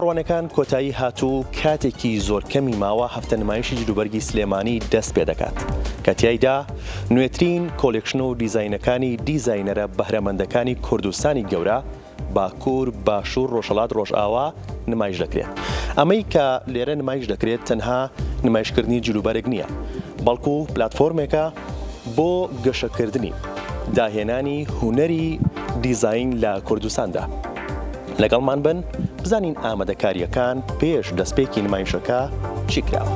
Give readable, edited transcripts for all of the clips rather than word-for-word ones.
ڕوانەکان کۆتایی هاتوو کاتێکی زۆر کەمی ماوە هەفتە نمایشی جلوبەرگی سلێمانی دەست پێ دەکات کە تیایدا نوێترین کۆلێکشن و دیزاینەکانی دیزاینەرە بەهرەمەندەکانی کوردستانی گەورە باکوور باشوور ڕۆژهەڵات ڕۆژئاوا نمایش دەکرێت. ئەمەی کە لێرە نمایش دەکرێت تەنها نمایشکردنی جلوبەرگ نییە بەڵکو پلاتفۆرمێکە بۆ گەشەکردنی داهێنانی هونەری دیزاین لە کوردستاندا. لەگەڵمان بن بزانین ئامادەکاریەکان پێش دەستپێکی نمایشەکە چی کراوە.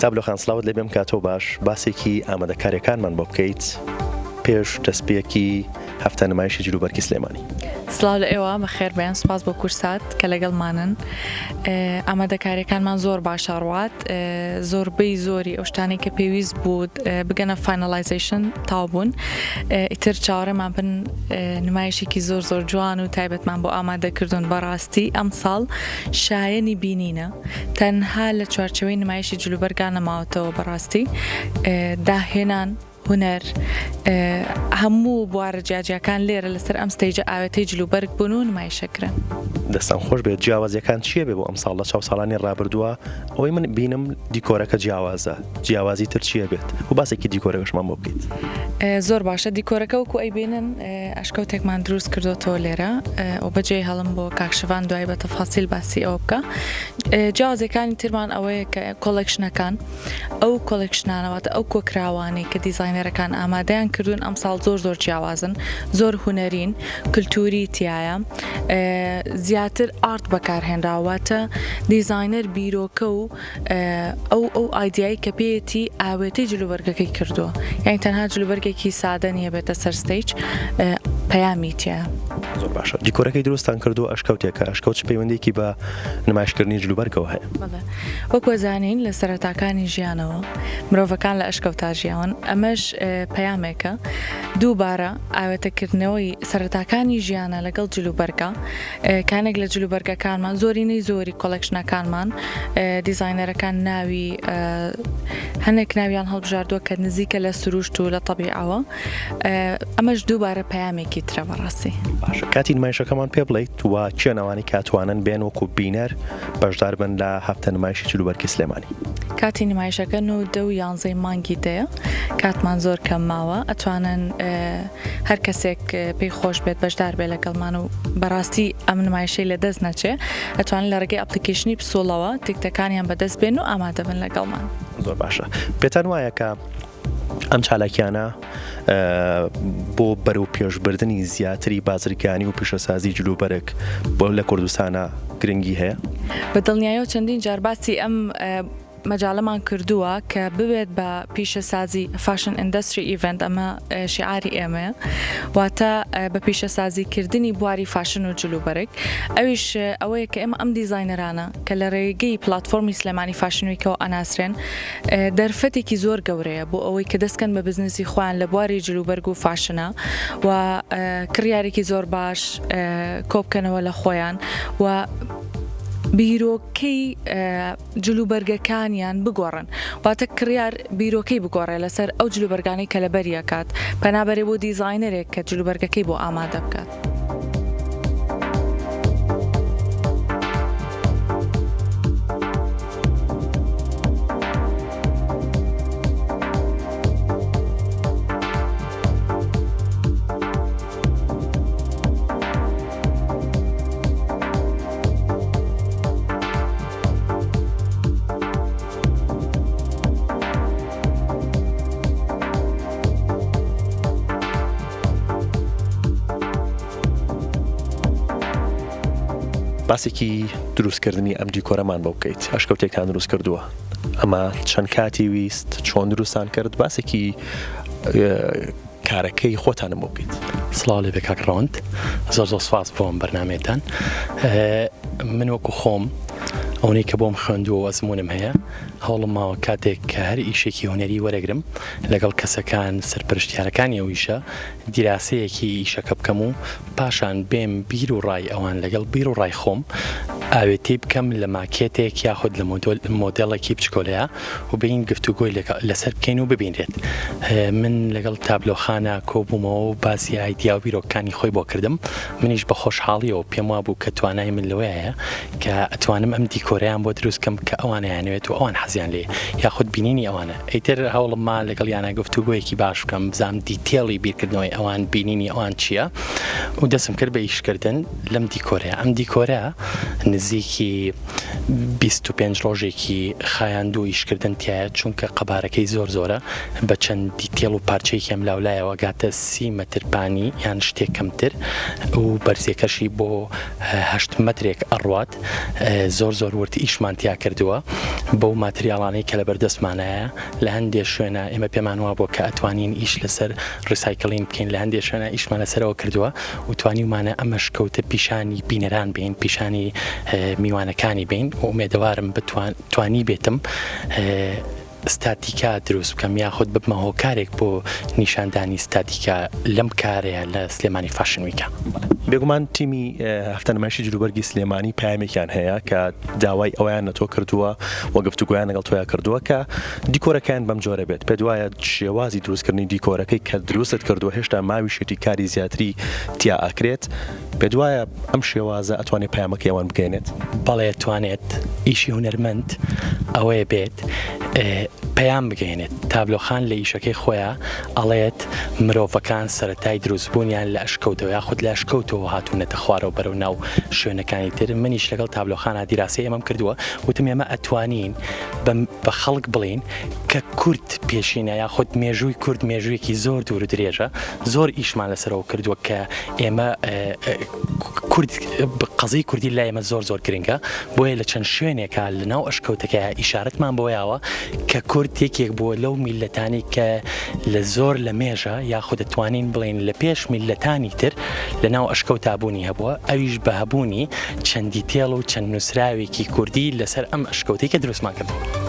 تابلۆخان سڵاوت لێ بێم کاتۆ باش باسێکی ئامادەکاریەکانمان بۆ بکەیت پێش دەستپێکی هەفتە نمایشی جلوبەرگی سلێمانی. سڵاو لە ئێوە بەخێر بێن، سوپاس بۆ کورسات کە لەگەڵمانن. ئامادەکاریەکانمان زۆر باشە ڕوات، زۆربەی زۆری ئەو شتانەی کە پێویست بوو بگەنە فاینەلایزیشن تاو بوون. ئیتر چاوەڕێمان بن نمایشێکی زۆر زۆر جوان و تایبەتمان بۆ ئامادەکردوون. بەڕاستی ئەم ساڵ شایەنی بینینە تەنها لە چوارچەوەی نمایشی جلوبەرگان نەماوەتەوە. بەڕاستی داهێنان هونەر هەموو بوارە جیاجیەکان لێرە لەسەر ئەم ستەیجە ئاوێتەی جلوبەرگ بوون و نمایشەکرن. دەستان خۆش بێت. جیاوازیەکان چییە بێ بۆ ئەم ساڵ لە چاو ساڵانی ڕابردووە؟ ئەوەی من بینم دیکۆرەکە جیاوازە، جیاوازی تر چییە بێت و باسێکی دیکۆرەکەشمان بۆ بکەیت. زۆر باشە. دیکۆرەکە وەکو ئەی بینن ئەشکەوتێکمان دروست کردوتەوە لێرە و بەجێ هەڵم بۆ کاکشەوان دوای بە تەفاسیل باسی ئەوە بکە. جیاوازەکانی ترمان ئەوەیە کە کۆلێکشنەکان ئەو کۆلێکشنانەوەتە ئەو کۆکراوانەی کە دیزاینەرەکان ئامادەیان کردوون ئەم ساڵ زۆر زۆر جیاوازن، زۆر هونەرین، کلتوری تایە، زیاتر ئارت بەکارهێنراواتە دیزاینەر بیرۆکە و ئەو ئایدیایی کە پێیەتی ئاوێتەی جلوبەرگەکەی کردووە. یعنی تەنها جلوبەرگێکی سادە نییە بێتە سەر ستەیج، پەیامی تایە. زۆر باشە. دیکۆرەکەی دروستان کردو ئەشکەوتێکە، ئەشکەوت پەیوەندێکی بە نمایشکردنی جلوبەرگەوە هەیە. وەکو زانین لە سەرەتاکانی ژیانەوە مرۆڤەکان لە ئەشکەوتا ژیاون، ئەمەش پەیامێکە دووبارە ئاوێتەکردنەوەی سەرەتاکانی ژیانە لەگەڵ جلوبەرگە. کانێک لە جلوبەرگەکانمان زۆرینەی زۆری کۆلێکشنەکانمان دیزاینەرەکان ناوی هەنێک ناویان هەڵبژاردووە کە نزیکە لە سروشت و لە تەبیعەوە. ئەمەش دووبارە پەیامێکی ترە. بەڕاستی باشە. کاتی نمایشەکەمان پێ بڵێیت وە چێنەوانی کاتوانن بێن وەکو بینەر بەشدار بن لە هەفتە نمایشی جلوبەرگی سلێمانی. کاتی نمایشەکە 9 و 11 مانگی دەیە. کاتمان زۆر کەم ماوە، ئەتوانن هەر کەسێک پێی خۆش بێت بەشدار بێ لەگەڵمان و بەڕاستی ئەم نمایشەی لە دەست نەچێ، ئەتوانن لە ڕێگەی ئەپلیکیشنی پسۆڵەوە تیکتەکانیان بەدەست بێن و ئامادە بن لەگەڵمان. زۆر باشە. پێتان وایە کە ئەم چالاکیانە بۆ بەرەو پێشبردننی زیاتری بازرگانی و پیشەسازی جلوبەرگ بۆ لە کوردستانە گرنگی هەیە؟ بەدڵنیاییەوە چەندین جارباسی ئەم مەجاڵەمان کردووە کە ببێت بە پیشەسازی فاشن ئیندەستری ئیڤنت، ئەمە شیعاری ئێمەیە، واتە بە پیشەسازیکردنی بواری فاشن و جلوبەرگ. ئەویش ئەوەیە کە ئێمە ئەم دیزاینەرانە کە لە ڕێگەی پلاتفۆرمی سلێمانی فاشنویکەوە ئەناسرێن دەرفەتێکی زۆر گەورەیە بۆ ئەوەی کە دەستکەن بە بزنسی خۆیان لە بواری جلوبەرگ و فاشنە و کڕیارێکی زۆر باش کۆبکەنەوە لە خۆیان و بیرۆکەی جلوبەرگەکانیان بگۆڕن، واتە کڕیار بیرۆکەی بگۆڕێ لەسەر ئەو جلوبەرگانەی کە لە بەریەکات، پەنابەرێ بۆ دیزاینەرێک کە جلوبەرگەکەی بۆ ئامادە بکات. باسێکی دروستکردنی ئەم دیکۆرەمان بۆ بکەیت. ئەشکەوتێکتان دروست کردووە، ئەمە چەند کاتی ویست، چۆن دروستان کرد؟ باسێکی کارەکەی خۆتانم بۆ بکەیت. سڵاو لێ بێ کاک ڕۆند، زۆر زۆر سوپاس بۆ ئەم بەرنامەیەتان. من وەکو خۆم ئەوەی کە بۆم خوێندووە ئەزمونم هەیە هەوڵم ماوە کاتێک کە هەر ئیشێکی هوەری وەرەگرم لەگەڵ کەسەکان سەرپەرشتیارەکانی ئەو ئیشە دیراسەیەکی ئیشەکە بکەم و پاشان بێم بیر و ڕای ئەوان لەگەڵ بیر و ڕای خۆم ئاوێتی بکەم لە ماکێتێک یاخود لە مۆدێڵێکی بچکۆلەیە و بین گفتوگۆی لەسەر بکەین و ببینرێت. من لەگەڵ تابلۆخانە کۆبوومەوە و باسی ئایدیا و بیرۆکانی خۆی بۆ کردم منیش بە خۆشحاڵیەوە پێم وا بوو کە توانای من لەوەیە کە ئەتوانم ئەم دیکۆرەیان بۆ دروستکەم کە ئەوانەیانوێت و ئەوان حەزیان لێ یاخود بینینی ئەوانە ئەیتر هەوڵم ما لەگەڵ یانە گفتوگۆیەکی باش بکەم بزانم دیتێڵی بیرکردنەوەی ئەوان بینینی ئەوان چییە و دەستم کرد بە ئیشکردن لەم دیکۆرەیە. ئەم دیکۆرە نزیکی 25 ڕۆژێکی خایاندوو ئیشکردن تایە چونکە قەبارەکەی زۆرە بە چەند دیتێڵ و پارچەیەکی ئەم لاولایەوە گاتە 30 مەترپانی یان شتێک کەمتر و بەرزێکەشی بۆ 8 مەترێک ئەڕوات زۆر ورد ئیشمان تیا کردووە بەو ماتریاڵانەی کە لە بەردەستمانایە لە هەندێک شوێنە ئێمە پێمان وا بۆ کە ئەتوانین ئیش لەسەر ڕیسایکلین بکەین لە هەندێک شوێنە ئیشمان لەسەرەوە کردووە و توانیمانە ئەمەش کەوتە پیشانی بینەران بین پیشانی میوانەکانی بین و ئومێدەوارم توانی بێتم ستاتیکا دروست بکەم یاخود ببمە هۆکارێک بۆ نیشاندانی ستاتیکا لەم کارەیە لە سلێمانی فاشن ویکە. بێگومان تیمی هەفتە نمایشی جلوبەرگی سلێمانی پامێکیان هەیە کە داوای ئەویان لە تۆ کردووە و گفتوگویان لەگەڵ تۆیان کردووە کە دیکۆرەکان بەم جۆرە بێت پێ دوایە شێوازی دروستکردنی دیکۆرەکەی کە دروستت کردووە هێشتا ماویشێتی کاری زیاتری تیا ئاکرێت پێ دوایە ئەم شێوازە ئەتوانێت پامەکە ئەوان بگەێنێت. بەڵێ توانێت ئیشی هونەرمەند ئەوەیە بێت پەیام بگەێنێت. تابلۆخان لە ئیشەکەی خۆیان ئەڵێت مرۆڤەکان سەرەتای دروستبوونیان لە ئەشکەوتەوە یاخود لە ئەشکەوتەوە هاتوونەتە خوارەوە بەرەو ناو شوێنەکانی تر. منیش لەگەڵ تابلۆخانە دیراسی ئێمەم کردووە وتم ئێمە ئەتوانین بە خەڵک بڵین کە کورد پێشینە یاخود مێژووی کورد مێژوویەکی زۆر دوور و درێژە زۆر ئیشمان لەسەرەوە کردووە کە ئێمە قەزەی کوردی لای ئێمە زۆر گرنگە بۆیە لە چەند شوێنێکە لە ناو ئەشکەوتەکە ئیشارەتمان بۆیاوە کە کورد یەکێک بووە لەو میلەتانی کە لە زۆر لە مێژە یاخود دەتوانین بڵین لە پێش میلەتانی تر لە ناو ئەشکەوتابوونی هەبووە ئەویش بە هەبوونی چەندی تێڵ و چەند نووسراوێکی کوردی لەسەر ئەم ئەشکەوتەی کە دروستمان کردەوە.